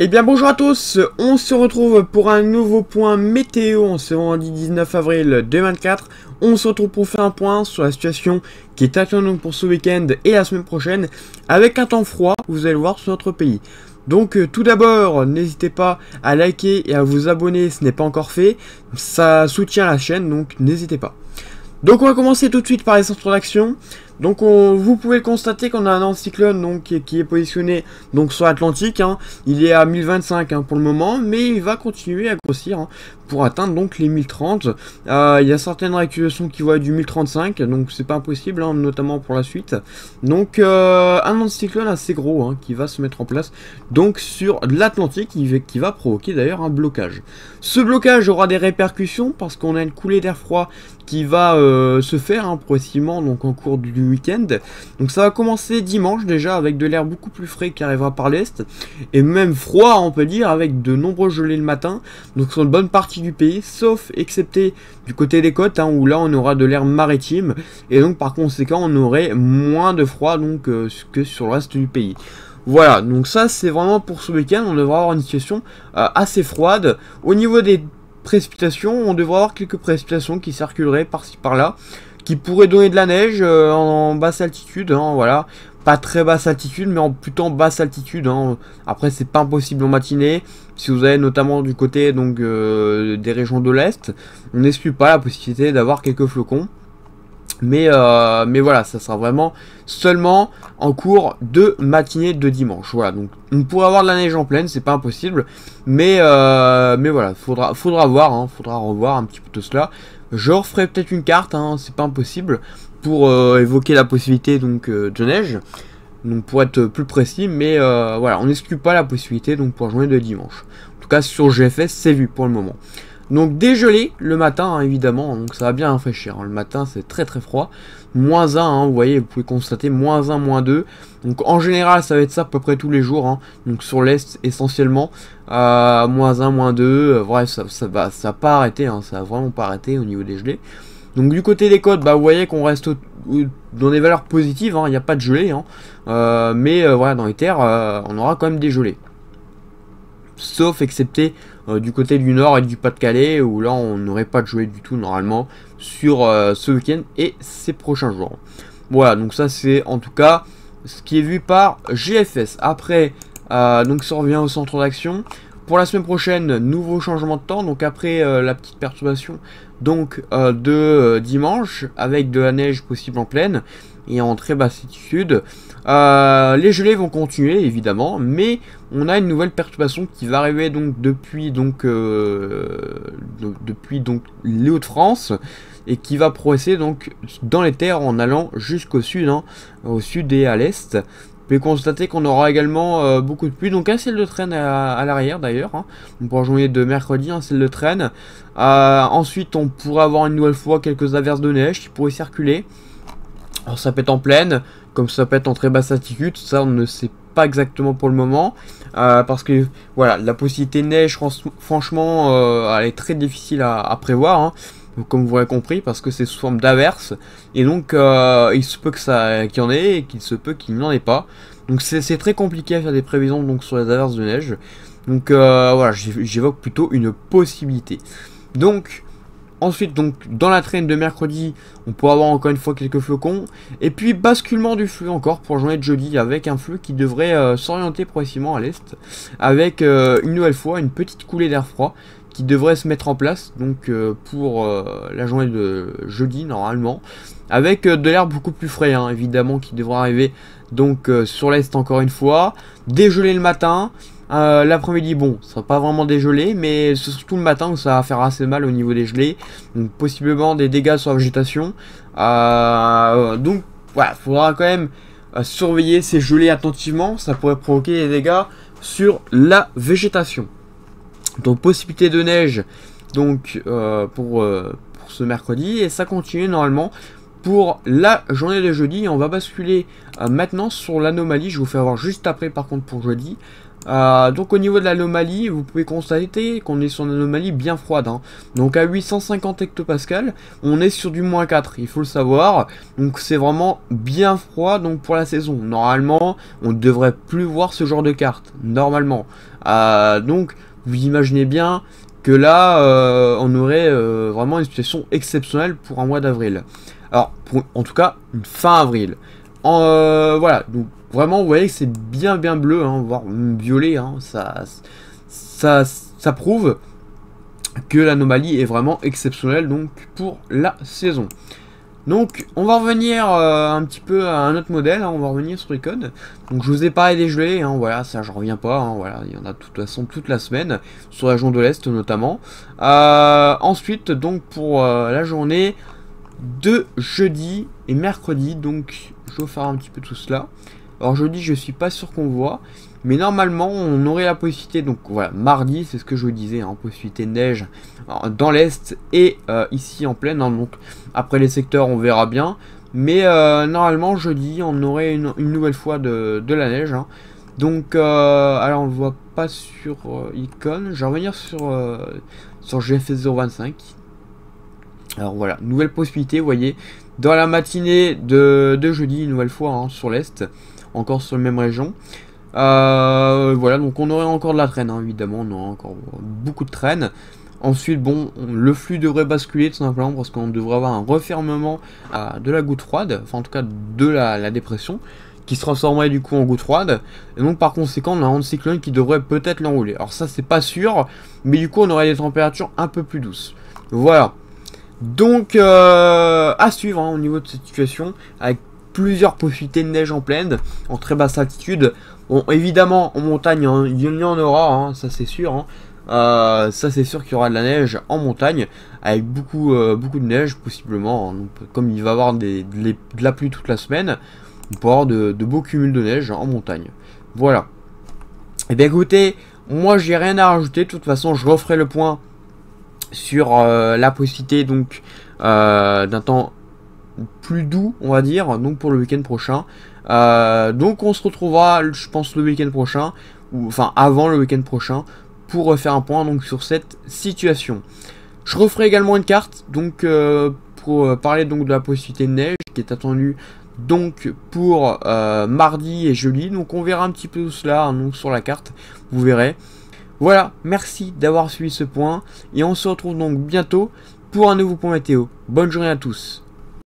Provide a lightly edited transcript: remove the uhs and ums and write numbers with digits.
Eh bien bonjour à tous, on se retrouve pour un nouveau point météo en ce vendredi 19 avril 2024. On se retrouve pour faire un point sur la situation qui est attendue pour ce week-end et la semaine prochaine avec un temps froid, vous allez le voir, sur notre pays. Donc tout d'abord, n'hésitez pas à liker et à vous abonner si ce n'est pas encore fait, ça soutient la chaîne donc n'hésitez pas. Donc on va commencer tout de suite par les centres d'action. Donc vous pouvez le constater qu'on a un anticyclone donc, qui est positionné donc, sur l'Atlantique. Hein. Il est à 1025 pour le moment, mais il va continuer à grossir pour atteindre donc les 1030. Il y a certaines réactualisations qui vont être du 1035, donc c'est pas impossible, notamment pour la suite. Donc un anticyclone assez gros qui va se mettre en place donc sur l'Atlantique, qui va provoquer d'ailleurs un blocage. Ce blocage aura des répercussions parce qu'on a une coulée d'air froid qui va se faire progressivement donc en cours du week-end. Donc ça va commencer dimanche déjà avec de l'air beaucoup plus frais qui arrivera par l'est et même froid on peut dire avec de nombreux gelées le matin donc sur une bonne partie du pays sauf excepté du côté des côtes où là on aura de l'air maritime et donc par conséquent on aurait moins de froid donc que sur le reste du pays. Voilà, donc ça c'est vraiment pour ce week-end, on devra avoir une situation assez froide. Au niveau des précipitations, on devrait avoir quelques précipitations qui circuleraient par-ci par-là, qui pourraient donner de la neige en basse altitude, voilà. Pas très basse altitude, mais plutôt en basse altitude. Après, c'est pas impossible en matinée. Si vous allez notamment du côté donc des régions de l'Est, on n'exclut pas la possibilité d'avoir quelques flocons. Mais voilà, ça sera vraiment seulement en cours de matinée de dimanche. Voilà, donc on pourrait avoir de la neige en pleine, c'est pas impossible. Mais voilà, faudra voir, faudra revoir un petit peu tout cela. Je referai peut-être une carte, c'est pas impossible, pour évoquer la possibilité donc de neige. Donc pour être plus précis, mais voilà, on n'exclut pas la possibilité donc pour la journée de dimanche. En tout cas sur GFS, c'est vu pour le moment. Donc dégelé le matin évidemment, donc ça va bien rafraîchir. Le matin c'est très très froid. Moins 1, vous voyez, vous pouvez constater moins 1, moins 2. Donc en général ça va être ça à peu près tous les jours. Donc sur l'est essentiellement. Moins 1, moins 2. Bref, ça va pas arrêter, ça va vraiment pas arrêter au niveau des gelées. Donc du côté des côtes, vous voyez qu'on reste dans des valeurs positives, il n'y a pas de gelée. Mais voilà, dans les terres, on aura quand même des gelées. Sauf excepté du côté du nord et du Pas-de-Calais où là on n'aurait pas de gelée du tout normalement sur ce week-end et ces prochains jours. Voilà, donc ça c'est en tout cas ce qui est vu par GFS. Après, donc ça revient au centre d'action. Pour la semaine prochaine, nouveau changement de temps, donc après la petite perturbation donc de dimanche avec de la neige possible en pleine et en très basse altitude. Les gelées vont continuer évidemment, mais on a une nouvelle perturbation qui va arriver donc depuis les Hauts-de-France et qui va progresser donc dans les terres en allant jusqu'au sud, au sud et à l'est. Vous pouvez constater qu'on aura également beaucoup de pluie, donc un ciel de traîne à l'arrière d'ailleurs, pour la journée de mercredi, un ciel de traîne. Ensuite on pourrait avoir une nouvelle fois quelques averses de neige qui pourraient circuler. Alors ça peut être en pleine, comme ça peut être en très basse altitude, ça on ne sait pas exactement pour le moment. Parce que voilà, la possibilité de neige franchement elle est très difficile à prévoir. Comme vous l'avez compris, parce que c'est sous forme d'averse, et donc il se peut qu'il y en ait, et qu'il se peut qu'il n'y en ait pas. Donc c'est très compliqué à faire des prévisions donc sur les averses de neige. Donc voilà, j'évoque plutôt une possibilité. Donc ensuite, donc dans la traîne de mercredi, on pourra avoir encore une fois quelques flocons. Et puis basculement du flux encore pour la journée de jeudi, avec un flux qui devrait s'orienter progressivement à l'est, avec une nouvelle fois une petite coulée d'air froid qui devrait se mettre en place donc pour la journée de jeudi normalement, avec de l'air beaucoup plus frais évidemment qui devra arriver donc sur l'est encore une fois, dégelé le matin. L'après-midi, bon, ça sera pas vraiment dégelé, mais c'est surtout le matin où ça va faire assez mal au niveau des gelées, donc possiblement des dégâts sur la végétation. Donc voilà, il faudra quand même surveiller ces gelées attentivement, ça pourrait provoquer des dégâts sur la végétation. Donc possibilité de neige donc pour ce mercredi, et ça continue normalement pour la journée de jeudi. On va basculer maintenant sur l'anomalie, je vous fais voir juste après par contre pour jeudi. Donc au niveau de l'anomalie, vous pouvez constater qu'on est sur une anomalie bien froide, hein. Donc à 850 hectopascales, on est sur du -4, il faut le savoir. Donc c'est vraiment bien froid donc pour la saison. Normalement, on ne devrait plus voir ce genre de carte, normalement. Donc vous imaginez bien que là, on aurait vraiment une situation exceptionnelle pour un mois d'avril. Alors, en tout cas, une fin avril. Voilà, donc vraiment, vous voyez que c'est bien bleu, hein, voire violet, hein, ça prouve que l'anomalie est vraiment exceptionnelle donc pour la saison. Donc on va revenir un petit peu à un autre modèle, hein, on va revenir sur les codes. Donc je vous ai parlé des gelées, hein, voilà, ça je reviens pas, hein, voilà, il y en a de toute façon toute la semaine, sur la région de l'Est notamment. Ensuite donc pour la journée de jeudi et mercredi, donc je vais faire un petit peu tout cela. Alors jeudi je suis pas sûr qu'on voit, mais normalement on aurait la possibilité, donc voilà, mardi c'est ce que je vous disais, hein, possibilité de neige dans l'Est et ici en plaine, hein, donc après les secteurs on verra bien, mais normalement jeudi on aurait une nouvelle fois de la neige, hein. Donc alors on le voit pas sur Icon, je vais revenir sur GFS 025. Alors voilà, nouvelle possibilité, vous voyez, dans la matinée de jeudi, une nouvelle fois, hein, sur l'Est, encore sur la même région. Voilà, donc on aurait encore de la traîne, hein, évidemment, on aurait encore beaucoup de traîne. Ensuite, bon, le flux devrait basculer tout simplement parce qu'on devrait avoir un refermement de la goutte froide, enfin en tout cas de la dépression, qui se transformerait du coup en goutte froide. Et donc par conséquent, on a un anticyclone qui devrait peut-être l'enrouler. Alors ça, c'est pas sûr, mais du coup, on aurait des températures un peu plus douces. Voilà. Donc, à suivre, hein, au niveau de cette situation, avec plusieurs possibilités de neige en plaine, en très basse altitude. Bon, évidemment, en montagne, hein, il y en aura, hein, ça c'est sûr. Hein. Ça c'est sûr qu'il y aura de la neige en montagne, avec beaucoup de neige possiblement. Hein. Donc, comme il va y avoir de la pluie toute la semaine, on peut avoir de beaux cumuls de neige en montagne. Voilà. Et bien écoutez, moi j'ai rien à rajouter, de toute façon je referai le point sur la possibilité donc d'un temps plus doux, on va dire, donc pour le week-end prochain. Donc on se retrouvera, je pense, le week-end prochain, ou enfin avant le week-end prochain, pour faire un point donc sur cette situation. Je referai également une carte donc pour parler donc de la possibilité de neige qui est attendue donc pour mardi et jeudi. Donc on verra un petit peu tout cela, hein, donc sur la carte, vous verrez. Voilà, merci d'avoir suivi ce point et on se retrouve donc bientôt pour un nouveau point météo. Bonne journée à tous.